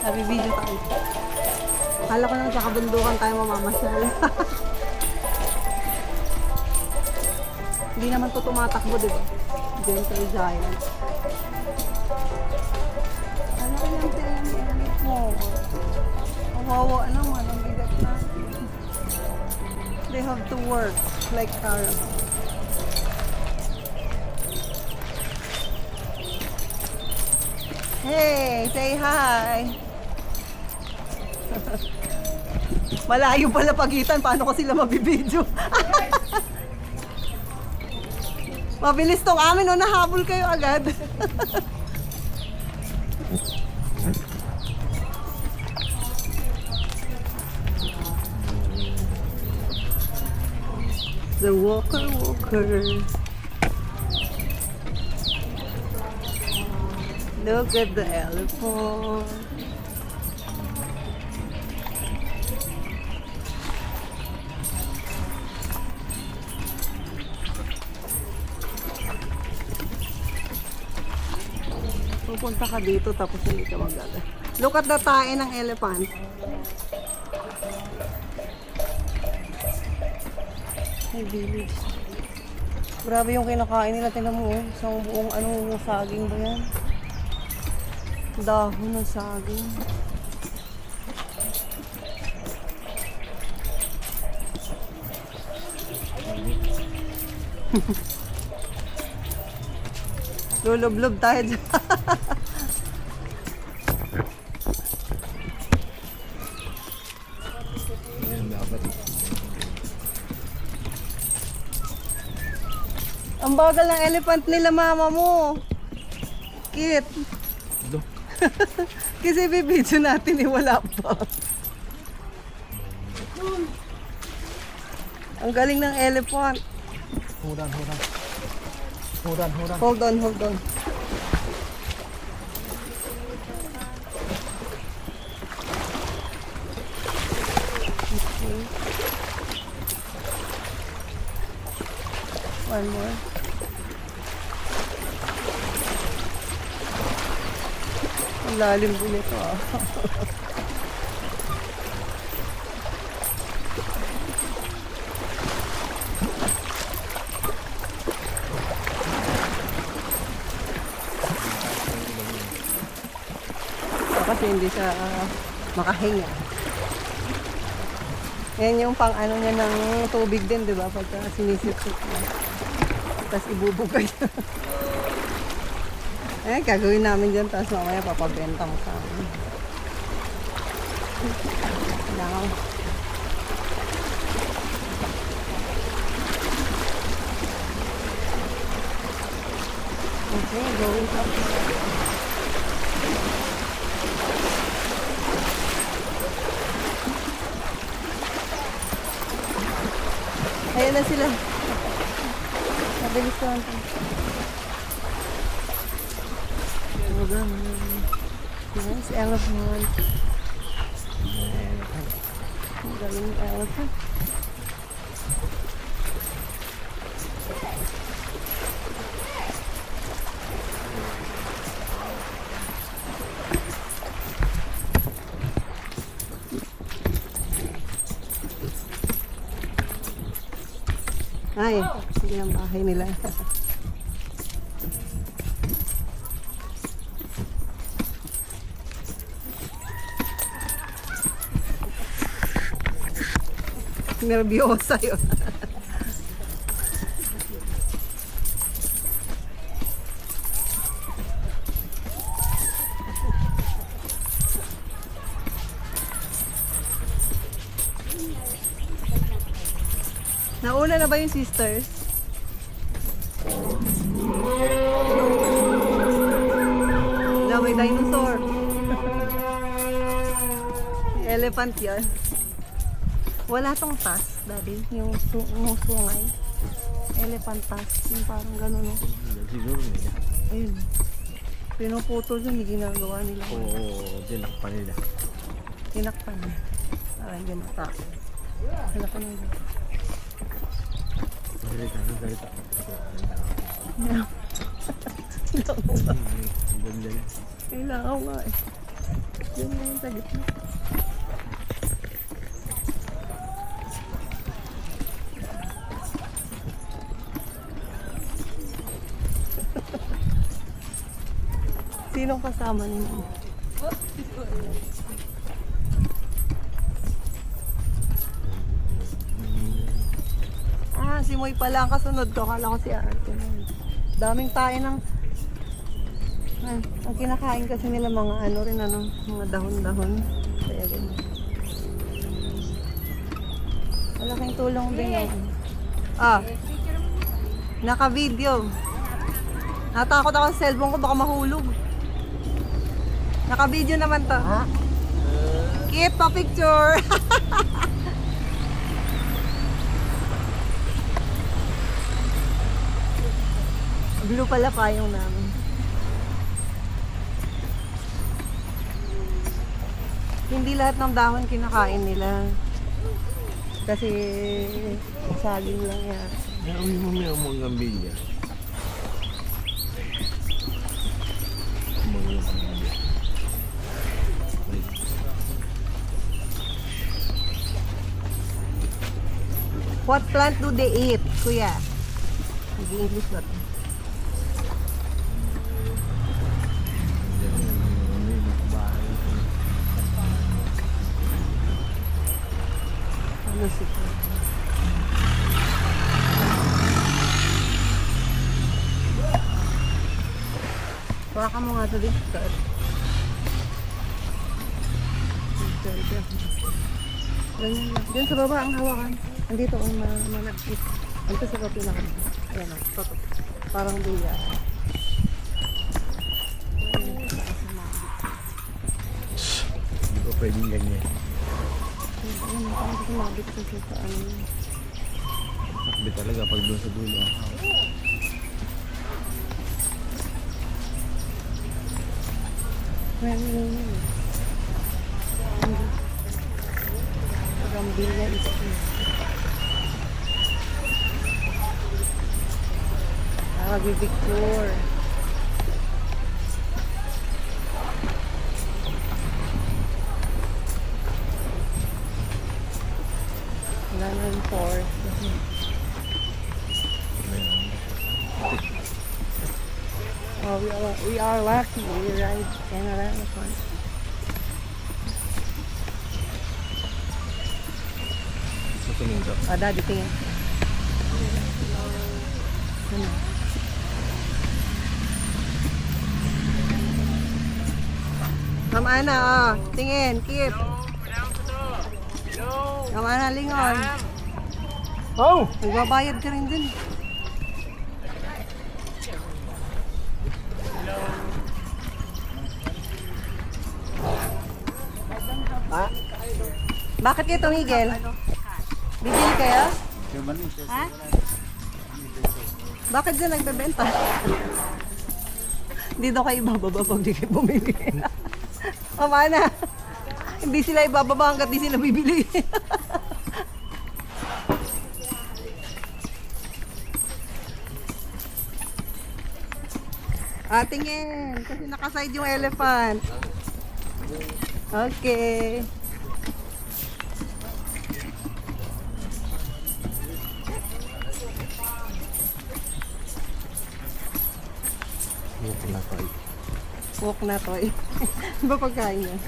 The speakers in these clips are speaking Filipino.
Nabi-video tayo. Kala ko nang sa kabundukan tayo mamamasyal. Hindi naman to tumatakbo, di ba? Gentle giant. Ano ko yung tinanit mo? Kawawa naman, ang bigat natin. They have to work like caravan. Hey, say hi! Malayo pala pagitan, paano ko sila mabibidyo? Mabilis tong amin, o nahabol kayo agad. The walker. Look at the elephant. Pupunta ka dito tapos hindi ka magala. Look at the tae ng elephant. Hey, village. Grabe yung kinakain nila. Tingnan mo, isang buong anong saging ba yan? Dahon ng saging. Lulublob tayo dyan. Ang bagal ng elephant nila, mama mo. Cute. Kasi bibidyo natin wala pa. Ang galing ng elephant. Hold on. Hold on. Okay. One more. Ang lalim din ito ah. Kasi hindi siya makahinga. Yan yung pang ano niya ng tubig din, di ba? Pagka sinisip-sip niya. Tapos ibubugay. Eh, gagawin namin dyan. Tapos mamaya papabenta mo sa amin. Now. Okay, going up. Ayan na sila. Mabilis ko lang ito. Nice elephant. Ang galing ng elephant. Ay, sige ang bahay nila. Nervyosa yun. Nauna na ba yung sisters? Na may dinosaur. Elephant yan. Wala tong tas, daddy. Yung sungay. Elephant tas. Yung parang gano'n, no? Siguro nila. Ayun. Pinuputol yun, yung ginagawa nila. Oo, dinakpan nila. Tinakpan. Para hindi matake. Hala ko nung Galita. Kailangan nga eh. Yun na yung sa gitna. Sinong kasama ninyo? Ah, si Moy pala ang kasunod ko. Akala ko si Ate. Daming tayo ng... ang kinakain kasi nila mga ano rin, ano, mga dahon-dahon. Kaya ganyan. Malaking tulong din yun. Ah, naka-video. Natakot ako sa cellphone ko, baka mahulog. Naka-video naman to. Ha? Keep pa picture. Blue pala payong namin. Hindi lahat ng dahon kinakain nila. Kasi saging lang yan. Nauwi mo may mga gambilya. What plant do they eat, kuya? Nag-English ba? Ano siya? Baka mo nga ito din. Ganyan lang. Diyan sa baba ang hawakan. Andito ang malagkit. Ito sa kapila ka. Ayan o. Toto. Parang duya. Hindi ko pwedeng ganyan. Ayan. Parang sumabit ko sa ano. Sakbi talaga pag doon sa dulo. Gambilya is here. Victor. Wala na yung forest. Oh, we are lucky. We ride Canada elephant. Sa tumindo. Ah, daddy, tingin. Ano? Ma'am Ana, oh. Tingin, keep. Ma'am Ana, lingon. Oh! Magbabayad ka rin din. Ah? Bakit kayo tumigil? Bibili kayo? Ha? Bakit dyan nagbebenta? Hindi daw kayo ibababa pag di kayo bumili. Mama na. Hindi sila ibababa hanggat di sila bibili. Tingin. Kasi nakaside yung elephant. Okay. Walk na to. Walk na to eh. Ba pagkain yan?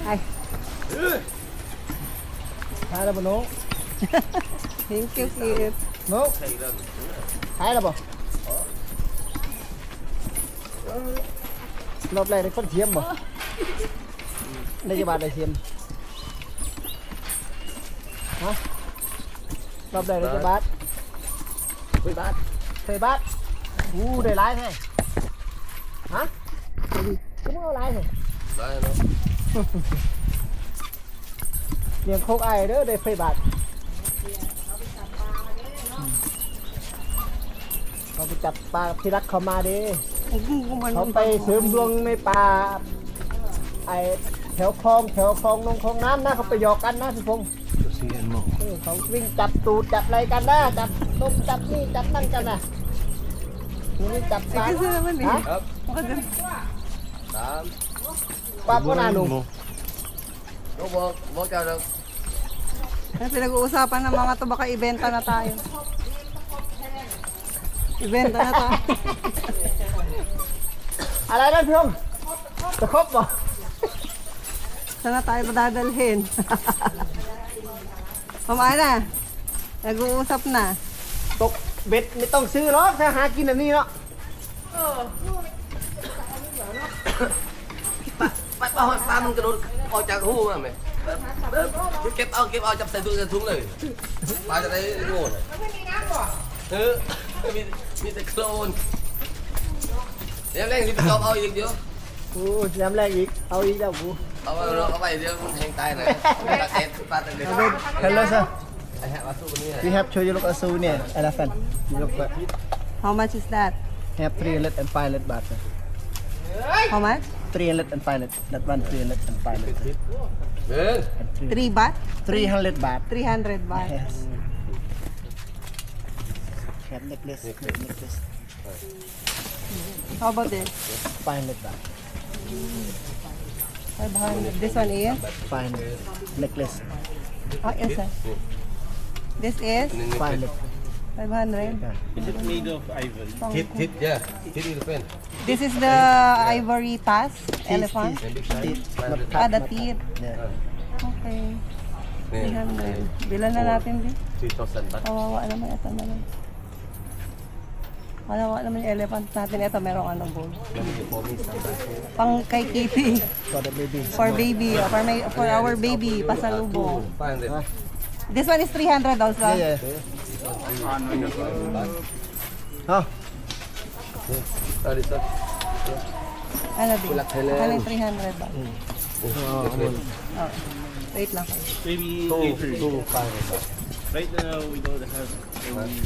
Ay. Kaya na ba no? Thank you, Kip. No? Kaya na ba? Lộp này con chiếm mà. Đây cho bạn này chiếm. Hả? Lộp này cho bát. Ui bát. Thuê bát. Để lái thế. Hả? Cũng có lái thế. Lái nó. Miệng khúc ai đó để phê bát.เขาไปจับปลาที่รักเขามาดิเขาไปเสริมดวงในป่าไอแถวคลองลงคลองน้ำนะเขาไปหยอกกันนะพี่พงษ์เขาวิ่งจับตูดจับอะไรกันนะจับนมจับนี่จับนั่นกันนะ Ini tap Eh, kasi naman eh. Ha? Up. Makaganda. Tám. Papo na nung. Đúng không? Bố cho được. Ano pinag-uusapan ng mga to, baka ibenta na tayo. Ibenta na tayo. Alay na Pyong. Takop mo. Saan na tayo padadalhin? Mama na. Nag-uusap na. Tok bet nitong siro sa hakin na niyo. Bắt bao ba mình cái đồ bao chặt hú mà mày. Kẹp ao chập tay tôi xuống này. Ba cho đấy ngồi. Ừ. Mi tay clone. Em lên đi cho ao gì chứ? โอ้ยำแรงอีกเอาอีกแล้วกู Ở vậy đi hàng tay này. Đặt em ba tay đi. Hello sir Anh hẹn vào xuống này. we have show you look asuเนี่ย elephant you look at How much is that? have 300 baht sir. How much? 300 that one 300 Được. 3 baht? 300 baht 300 baht. yes have necklace necklace How about this? 500 baht 500. This one is? 500 necklace Oh, yes sir. This is 500 500. Is it made of ivory? Thịt thịt yeah. Thịt in the pen. This is the ivory tusk elephant. Ah, the teeth. yeah Okay. Nè. 300. Bilan na natin din. 3,000 baht. Kawawa naman ito naman. Kawawa naman yung elephant natin. Ito merong anong bowl. Pang kay Kitty. for the baby For baby. For our baby. Pasalubong. 500. This one is 300 also. yeah yeah oh This one. Ano din? Kulak Helen. Ano yung 300 ba? oh Oh. Wait lang. Maybe Two, later. 500 baht. Right now we don't have any